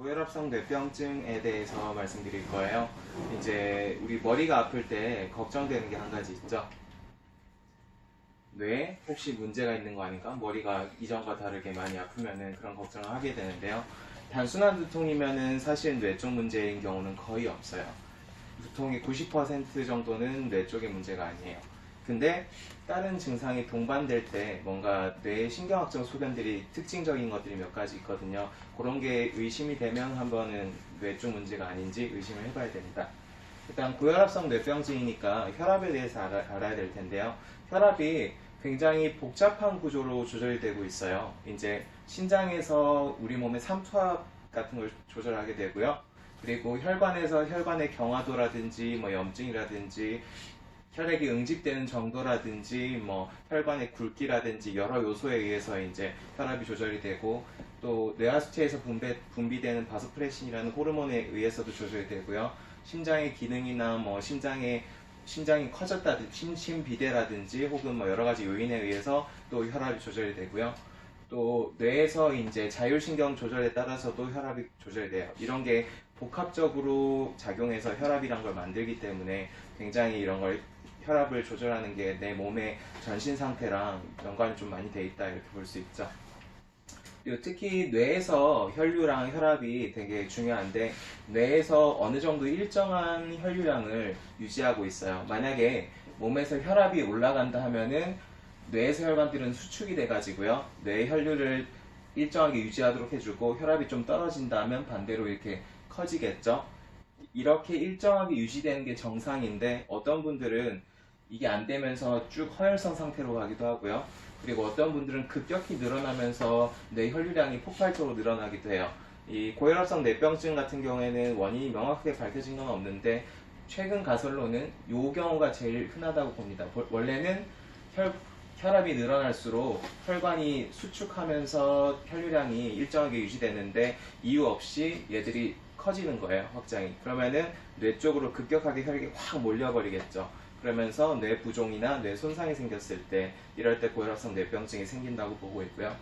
고혈압성 뇌병증에 대해서 말씀드릴 거예요. 이제 우리 머리가 아플 때 걱정되는 게 한 가지 있죠. 뇌에 혹시 문제가 있는 거 아닌가? 머리가 이전과 다르게 많이 아프면은 그런 걱정을 하게 되는데요. 단순한 두통이면은 사실 뇌 쪽 문제인 경우는 거의 없어요. 두통의 90% 정도는 뇌 쪽의 문제가 아니에요. 근데 다른 증상이 동반될 때 뭔가 뇌의 신경학적 소견들이 특징적인 것들이 몇 가지 있거든요. 그런 게 의심이 되면 한번은 뇌 쪽 문제가 아닌지 의심을 해봐야 됩니다. 일단 고혈압성 뇌병증이니까 혈압에 대해서 알아야 될 텐데요. 혈압이 굉장히 복잡한 구조로 조절이 되고 있어요. 이제 신장에서 우리 몸의 삼투압 같은 걸 조절하게 되고요. 그리고 혈관에서 혈관의 경화도라든지 뭐 염증이라든지 혈액이 응집되는 정도라든지 뭐 혈관의 굵기라든지 여러 요소에 의해서 이제 혈압이 조절이 되고, 또 뇌하수체에서 분비되는 바소프레신이라는 호르몬에 의해서도 조절이 되고요. 심장의 기능이나 뭐 심장이 커졌다든지 심비대라든지 혹은 뭐 여러 가지 요인에 의해서 또 혈압이 조절이 되고요. 또 뇌에서 이제 자율신경 조절에 따라서도 혈압이 조절돼요. 이런 게 복합적으로 작용해서 혈압이란 걸 만들기 때문에 굉장히 이런 걸 혈압을 조절하는 게 내 몸의 전신 상태랑 연관이 좀 많이 돼 있다, 이렇게 볼 수 있죠. 그리고 특히 뇌에서 혈류랑 혈압이 되게 중요한데, 뇌에서 어느 정도 일정한 혈류량을 유지하고 있어요. 만약에 몸에서 혈압이 올라간다 하면은 뇌에서 혈관들은 수축이 돼가지고요, 뇌의 혈류를 일정하게 유지하도록 해주고, 혈압이 좀 떨어진다면 반대로 이렇게 커지겠죠. 이렇게 일정하게 유지되는 게 정상인데, 어떤 분들은 이게 안 되면서 쭉 허혈성 상태로 가기도 하고요. 그리고 어떤 분들은 급격히 늘어나면서 뇌 혈류량이 폭발적으로 늘어나기도 해요. 이 고혈압성 뇌병증 같은 경우에는 원인이 명확하게 밝혀진 건 없는데, 최근 가설로는 이 경우가 제일 흔하다고 봅니다. 원래는 혈압이 늘어날수록 혈관이 수축하면서 혈류량이 일정하게 유지되는데 이유 없이 얘들이 커지는 거예요, 확장이. 그러면은 뇌 쪽으로 급격하게 혈액이 확 몰려버리겠죠. 그러면서 뇌 부종이나 뇌 손상이 생겼을 때, 이럴 때 고혈압성 뇌병증이 생긴다고 보고 있고요.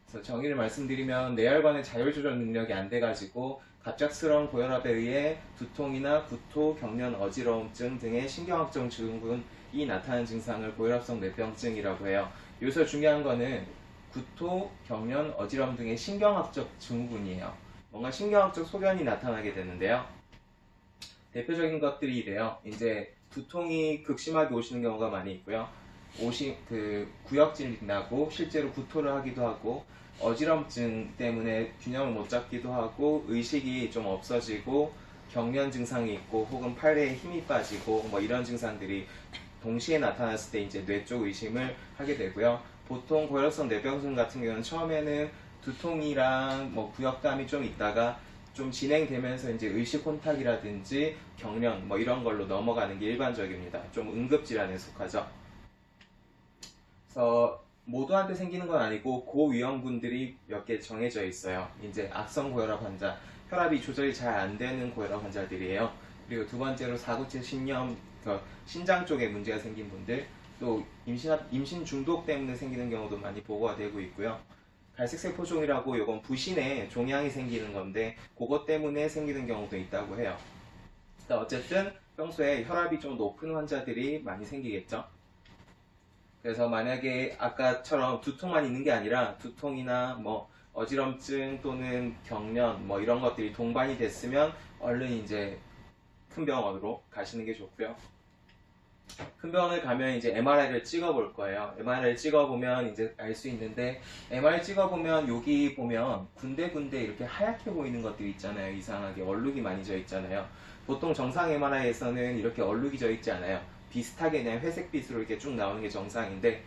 그래서 정의를 말씀드리면, 뇌혈관의 자율조절 능력이 안 돼가지고 갑작스러운 고혈압에 의해 두통이나 구토, 경련, 어지러움증 등의 신경학적 증후군이 나타나는 증상을 고혈압성 뇌병증이라고 해요. 여기서 중요한 거는 구토, 경련, 어지러움 등의 신경학적 증후군이에요. 뭔가 신경학적 소견이 나타나게 되는데요. 대표적인 것들이 이래요. 이제 두통이 극심하게 오시는 경우가 많이 있고요. 구역질이 나고 실제로 구토를 하기도 하고, 어지럼증 때문에 균형을 못 잡기도 하고, 의식이 좀 없어지고, 경련 증상이 있고, 혹은 팔에 힘이 빠지고, 뭐 이런 증상들이 동시에 나타났을 때 이제 뇌 쪽 의심을 하게 되고요. 보통 고혈압성 뇌병증 같은 경우는 처음에는 두통이랑 뭐 구역감이 좀 있다가 좀 진행되면서 이제 의식 혼탁이라든지 경련 뭐 이런 걸로 넘어가는 게 일반적입니다. 좀 응급질환에 속하죠. 그래서 모두한테 생기는 건 아니고 고위험군들이 몇 개 정해져 있어요. 이제 악성 고혈압 환자, 혈압이 조절이 잘 안 되는 고혈압 환자들이에요. 그리고 두 번째로 사구체 신염, 신장 쪽에 문제가 생긴 분들, 또 임신 중독 때문에 생기는 경우도 많이 보고가 되고 있고요. 갈색세포종이라고, 요건 부신에 종양이 생기는 건데 그것 때문에 생기는 경우도 있다고 해요. 어쨌든 평소에 혈압이 좀 높은 환자들이 많이 생기겠죠. 그래서 만약에 아까처럼 두통만 있는 게 아니라 두통이나 뭐 어지럼증 또는 경련 뭐 이런 것들이 동반이 됐으면 얼른 이제 큰 병원으로 가시는 게 좋고요. 큰 병원을 가면 이제 MRI를 찍어볼 거예요. MRI를 찍어보면 이제 알 수 있는데, MRI 찍어보면 여기 보면 군데군데 이렇게 하얗게 보이는 것들이 있잖아요. 이상하게 얼룩이 많이 져 있잖아요. 보통 정상 MRI에서는 이렇게 얼룩이 져 있지 않아요. 비슷하게 그냥 회색빛으로 이렇게 쭉 나오는 게 정상인데,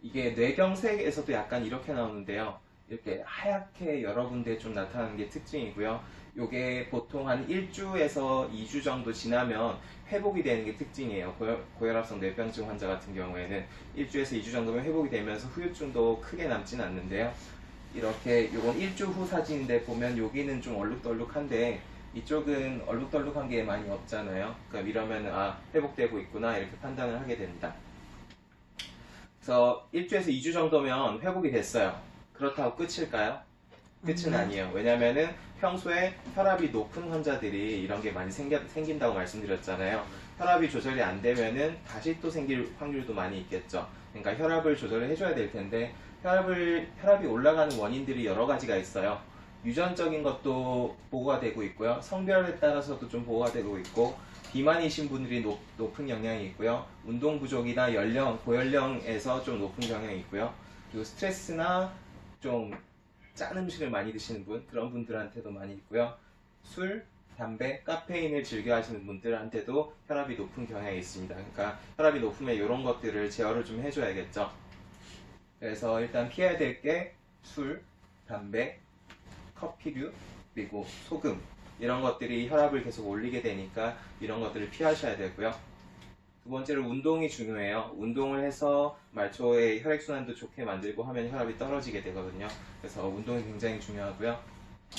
이게 뇌경색에서도 약간 이렇게 나오는데요. 이렇게 하얗게 여러 군데 좀 나타나는 게 특징이고요. 요게 보통 한 1주에서 2주 정도 지나면 회복이 되는 게 특징이에요. 고혈압성 뇌병증 환자 같은 경우에는 1주에서 2주 정도면 회복이 되면서 후유증도 크게 남진 않는데요. 이렇게 요건 1주 후 사진인데 보면 여기는 좀 얼룩덜룩한데 이쪽은 얼룩덜룩한 게 많이 없잖아요. 그러니까 이러면 회복되고 있구나, 이렇게 판단을 하게 됩니다. 그래서 1주에서 2주 정도면 회복이 됐어요. 그렇다고 끝일까요? 끝은 아니에요. 왜냐면은 평소에 혈압이 높은 환자들이 이런 게 많이 생긴다고 말씀드렸잖아요. 혈압이 조절이 안 되면은 다시 또 생길 확률도 많이 있겠죠. 그러니까 혈압을 조절을 해줘야 될 텐데 혈압이 올라가는 원인들이 여러 가지가 있어요. 유전적인 것도 보고가 되고 있고요. 성별에 따라서도 좀 보고가 되고 있고, 비만이신 분들이 높은 영향이 있고요. 운동 부족이나 연령, 고연령에서 좀 높은 경향이 있고요. 그리고 스트레스나 좀 짠 음식을 많이 드시는 분, 그런 분들한테도 많이 있고요. 술, 담배, 카페인을 즐겨 하시는 분들한테도 혈압이 높은 경향이 있습니다. 그러니까 혈압이 높으면 이런 것들을 제어를 좀 해줘야겠죠. 그래서 일단 피해야 될 게 술, 담배, 커피류, 그리고 소금, 이런 것들이 혈압을 계속 올리게 되니까 이런 것들을 피하셔야 되고요. 두 번째로 운동이 중요해요. 운동을 해서 말초의 혈액순환도 좋게 만들고 하면 혈압이 떨어지게 되거든요. 그래서 운동이 굉장히 중요하고요.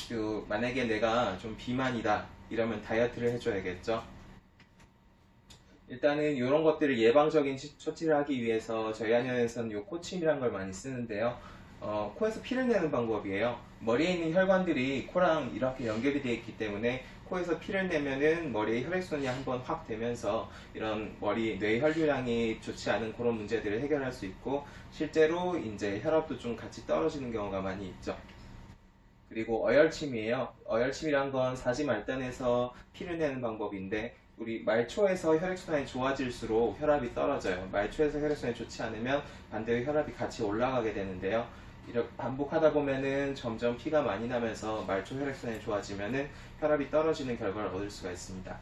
그리고 만약에 내가 좀 비만이다 이러면 다이어트를 해줘야겠죠. 일단은 이런 것들을 예방적인 처치를 하기 위해서 저희 한의원에서는 요 코침이란 걸 많이 쓰는데요. 코에서 피를 내는 방법이에요. 머리에 있는 혈관들이 코랑 이렇게 연결이 되어 있기 때문에 코에서 피를 내면은 머리에 혈액순환이 한번 확 되면서 이런 뇌 혈류량이 좋지 않은 그런 문제들을 해결할 수 있고, 실제로 이제 혈압도 좀 같이 떨어지는 경우가 많이 있죠. 그리고 어혈침이에요. 어혈침이란 건 사지말단에서 피를 내는 방법인데, 우리 말초에서 혈액순환이 좋아질수록 혈압이 떨어져요. 말초에서 혈액순환이 좋지 않으면 반대로 혈압이 같이 올라가게 되는데요. 이렇게 반복하다 보면은 점점 피가 많이 나면서 말초 혈액순환이 좋아지면은 혈압이 떨어지는 결과를 얻을 수가 있습니다.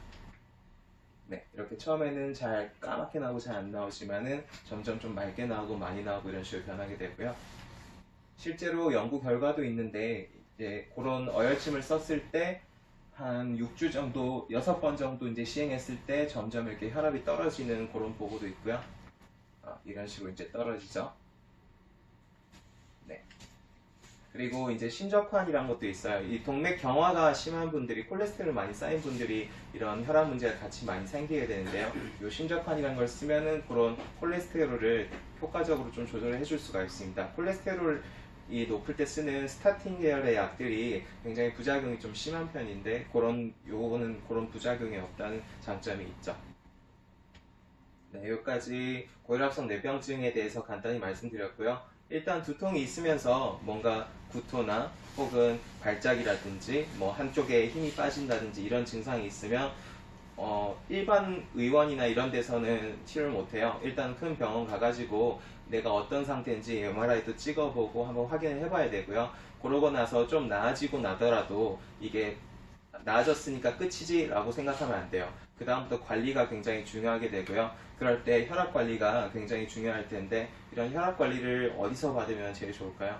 네, 이렇게 처음에는 잘 까맣게 나오고 잘 안 나오지만은 점점 좀 맑게 나오고 많이 나오고 이런 식으로 변하게 되고요. 실제로 연구 결과도 있는데, 이제 그런 어혈침을 썼을 때 한 6주 정도, 6번 정도 이제 시행했을 때 점점 이렇게 혈압이 떨어지는 그런 보고도 있고요. 이런 식으로 이제 떨어지죠. 네. 그리고 이제 신적환이란 것도 있어요. 이 동맥 경화가 심한 분들이, 콜레스테롤 많이 쌓인 분들이 이런 혈압 문제가 같이 많이 생기게 되는데요. 이 신적환이란 걸 쓰면은 그런 콜레스테롤을 효과적으로 좀 조절을 해줄 수가 있습니다. 콜레스테롤이 높을 때 쓰는 스타틴 계열의 약들이 굉장히 부작용이 좀 심한 편인데, 요거는 그런 부작용이 없다는 장점이 있죠. 네, 여기까지 고혈압성 뇌병증에 대해서 간단히 말씀드렸고요. 일단 두통이 있으면서 뭔가 구토나 혹은 발작이라든지 뭐 한쪽에 힘이 빠진다든지 이런 증상이 있으면 일반 의원이나 이런 데서는 치료를 못해요. 일단 큰 병원 가가지고 내가 어떤 상태인지 MRI도 찍어보고 한번 확인을 해봐야 되고요. 그러고 나서 좀 나아지고 나더라도 이게 나아졌으니까 끝이지 라고 생각하면 안 돼요. 그 다음부터 관리가 굉장히 중요하게 되고요. 그럴 때 혈압 관리가 굉장히 중요할 텐데, 이런 혈압 관리를 어디서 받으면 제일 좋을까요?